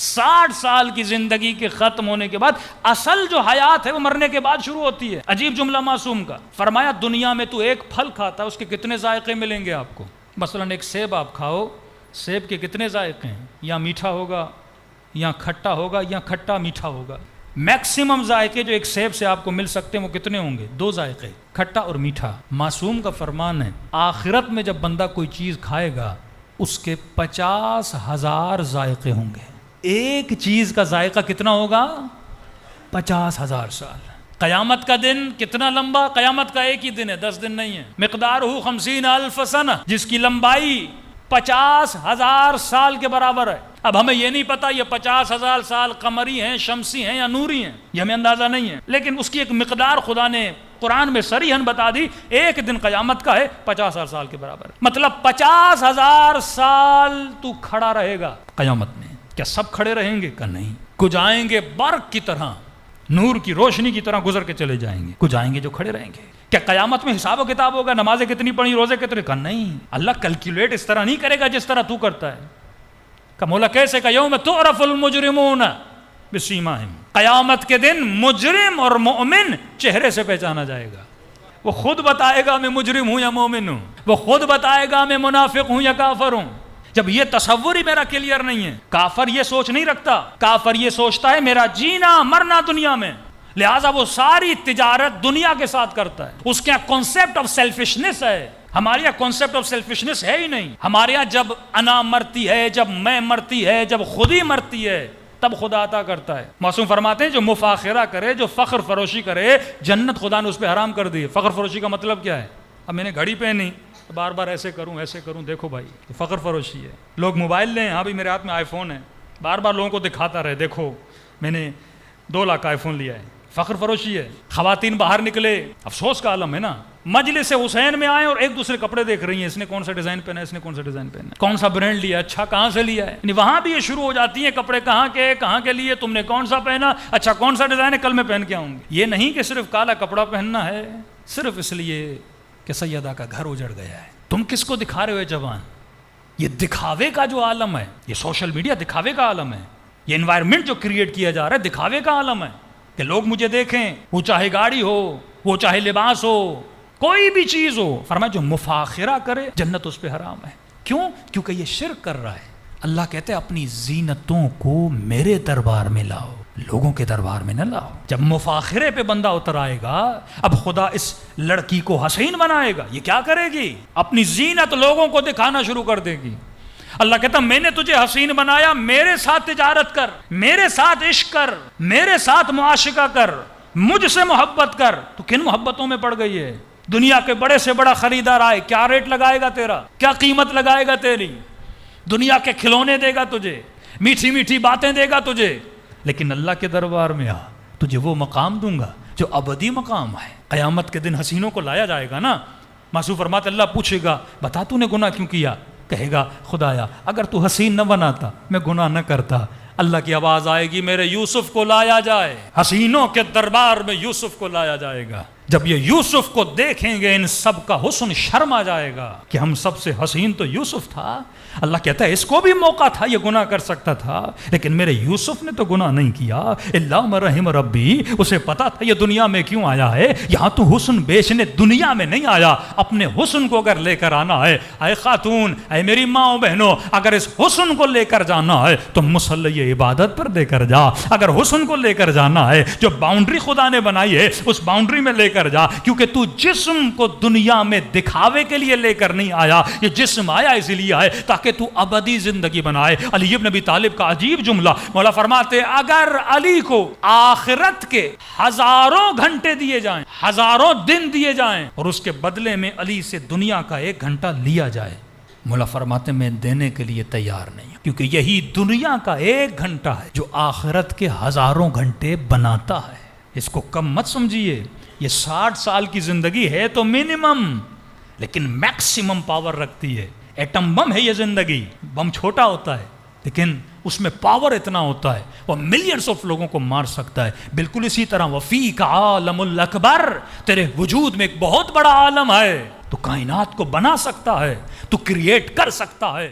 60 سال کی زندگی کے ختم ہونے کے بعد اصل جو حیات ہے وہ مرنے کے بعد شروع ہوتی ہے. عجیب جملہ معصوم کا. فرمایا دنیا میں تو ایک پھل کھاتا ہے اس کے کتنے ذائقے ملیں گے آپ کو. مثلا ایک سیب آپ کھاؤ, سیب کے کتنے ذائقے ہیں, یا میٹھا ہوگا یا کھٹا ہوگا یا کھٹا میٹھا ہوگا. میکسیمم ذائقے جو ایک سیب سے آپ کو مل سکتے ہیں وہ کتنے ہوں گے؟ 2 ذائقے, کھٹا اور میٹھا. معصوم کا فرمان ہے آخرت میں جب بندہ کوئی چیز کھائے گا اس کے 50,000 ذائقے ہوں گے. ایک چیز کا ذائقہ کتنا ہوگا؟ 50,000 سال. قیامت کا دن کتنا لمبا؟ قیامت کا ایک ہی دن ہے, 10 دن نہیں ہے. مقدارہ 50,000 سنہ, جس کی لمبائی 50,000 سال کے برابر ہے. اب ہمیں یہ نہیں پتا یہ 50,000 سال قمری ہیں, شمسی ہیں یا نوری ہیں, یہ ہمیں اندازہ نہیں ہے, لیکن اس کی ایک مقدار خدا نے قرآن میں صریحاً بتا دی. ایک دن قیامت کا ہے 50,000 سال کے برابر. مطلب 50,000 سال تو کھڑا رہے گا قیامت میں. کیا سب کھڑے رہیں گے؟ کہ نہیں. کچھ آئیں گے برق کی طرح, نور کی روشنی کی طرح گزر کے چلے جائیں گے. کچھ آئیں گے جو کھڑے رہیں گے. کیا قیامت میں حساب و کتاب ہوگا؟ نمازیں کتنی پڑھی, روزے کتنے؟ کہ نہیں. اللہ کیلکولیٹ اس طرح نہیں کرے گا جس طرح تو کرتا ہے. کہ مولا کیسے کہ یوم تعرف المجرمون بسیماہم, قیامت کے دن مجرم اور مومن چہرے سے پہچانا جائے گا. وہ خود بتائے گا میں مجرم ہوں یا مومن ہوں, وہ خود بتائے گا میں منافق ہوں یا کافر ہوں. جب یہ تصور ہی میرا کلیئر نہیں ہے. کافر یہ سوچ نہیں رکھتا, کافر یہ سوچتا ہے میرا جینا مرنا دنیا میں, لہٰذا وہ ساری تجارت دنیا کے ساتھ کرتا ہے. اس کے یہاں کانسیپٹ آف سیلفشنس ہے, ہمارے یہاں کانسیپٹ آف سیلفشنس ہے ہی نہیں. ہمارے یہاں جب انا مرتی ہے, جب میں مرتی ہے, جب خود ہی مرتی ہے, تب خدا عطا کرتا ہے. معصوم فرماتے ہیں جو مفاخرہ کرے, جو فخر فروشی کرے, جنت خدا نے اس پہ حرام کر دی. فخر فروشی کا مطلب کیا ہے؟ اب میں نے گھڑی پہنی, بار بار ایسے کروں, دیکھو بھائی فخر فروشی ہے. لوگ موبائل لیں, ہاں بھی میرے ہاتھ میں آئی فون ہے, بار بار لوگوں کو دکھاتا رہے, دیکھو میں نے 2 لاکھ کا آئی فون لیا ہے. فخر فروشی ہے. خواتین باہر نکلے, افسوس کا عالم ہے نا, مجلس حسین میں آئے اور ایک دوسرے کپڑے دیکھ رہی ہیں, اس نے کون سا ڈیزائن پہنا ہے, اس نے کون سا ڈیزائن پہنا ہے, کون سا برانڈ لیا, اچھا کہاں سے لیا ہے. یعنی وہاں بھی یہ شروع ہو جاتی ہیں کپڑے کہاں کے لیے, تم نے کون سا پہنا, اچھا کون سا ڈیزائن ہے, کل میں پہن کے آؤں گی. یہ نہیں کہ صرف کالا کپڑا پہننا ہے صرف اس لیے کہ سیدہ کا گھر اجڑ گیا ہے. تم کس کو دکھا رہے ہو جوان؟ یہ دکھاوے کا جو عالم ہے, یہ سوشل میڈیا دکھاوے کا عالم ہے. یہ انوائرمنٹ جو کریٹ کیا جا رہا ہے دکھاوے کا عالم ہے کہ لوگ مجھے دیکھیں, وہ چاہے گاڑی ہو, وہ چاہے لباس ہو, کوئی بھی چیز ہو. فرمایا جو مفاخرہ کرے جنت اس پہ حرام ہے. کیوں؟ کیونکہ یہ شرک کر رہا ہے. اللہ کہتے ہیں اپنی زینتوں کو میرے دربار میں لاؤ, لوگوں کے دربار میں نہ لاؤ. جب مفاخرے پہ بندہ اتر آئے گا, اب خدا اس لڑکی کو حسین بنائے گا, یہ کیا کرے گی؟ اپنی زینت لوگوں کو دکھانا شروع کر دے گی. اللہ کہتا میں نے تجھے حسین بنایا, میرے ساتھ تجارت کر, میرے ساتھ عشق کر, میرے ساتھ معاشقہ کر, مجھ سے محبت کر. تو کن محبتوں میں پڑ گئی ہے؟ دنیا کے بڑے سے بڑا خریدار آئے, کیا ریٹ لگائے گا تیرا, کیا قیمت لگائے گا تیری؟ دنیا کے کھلونے دے گا تجھے, میٹھی میٹھی باتیں دے گا تجھے, لیکن اللہ کے دربار میں آ, تجھے وہ مقام دوں گا جو ابدی مقام ہے. قیامت کے دن حسینوں کو لایا جائے گا نا. معصوم فرماتے اللہ پوچھے گا بتا تو نے گناہ کیوں کیا؟ کہے گا خدایا اگر تو حسین نہ بناتا میں گناہ نہ کرتا. اللہ کی آواز آئے گی میرے یوسف کو لایا جائے. حسینوں کے دربار میں یوسف کو لایا جائے گا. جب یہ یوسف کو دیکھیں گے ان سب کا حسن شرم آ جائے گا کہ ہم سب سے حسین تو یوسف تھا. اللہ کہتا ہے اس کو بھی موقع تھا, یہ گناہ کر سکتا تھا, لیکن میرے یوسف نے تو گناہ نہیں کیا. اللہ مرحم ربی, اسے پتا تھا یہ دنیا میں کیوں آیا ہے. یہاں تو حسن بیچنے دنیا میں نہیں آیا, اپنے حسن کو اگر لے کر آنا ہے, اے خاتون, اے میری ماں بہنوں, اگر اس حسن کو لے کر جانا ہے تو مصلی عبادت پر لے کر جا. اگر حسن کو لے کر جانا ہے, جو باؤنڈری خدا نے بنائی ہے اس باؤنڈری میں لے کر جا, کیونکہ تو جسم کو دنیا میں دکھاوے کے لیے لے کر نہیں آیا. یہ جسم آیا اس لیے آئے تاکہ تو ابدی زندگی بنائے. علی ابن ابی طالب کا عجیب جملہ, مولا فرماتے اگر علی کو آخرت کے 1000 گھنٹے دیے جائیں, 1000 دن دیے جائیں, اور اس کے بدلے میں علی سے دنیا کا 1 گھنٹہ لیا جائے, مولا فرماتے میں دینے کے لیے تیار نہیں ہوں, کیونکہ یہی دنیا کا 1 گھنٹہ ہے جو آخرت کے 1000 گھنٹے بناتا ہے. اس کو کم مت سمجھیے. یہ 60 سال کی زندگی ہے تو منیمم, لیکن میکسیمم پاور رکھتی ہے. ایٹم بم ہے یہ زندگی, بم چھوٹا ہوتا ہے لیکن اس میں پاور اتنا ہوتا ہے وہ ملینز آف لوگوں کو مار سکتا ہے. بالکل اسی طرح وفیک عالم الاکبر, تیرے وجود میں ایک بہت بڑا عالم ہے, تو کائنات کو بنا سکتا ہے, تو کریٹ کر سکتا ہے.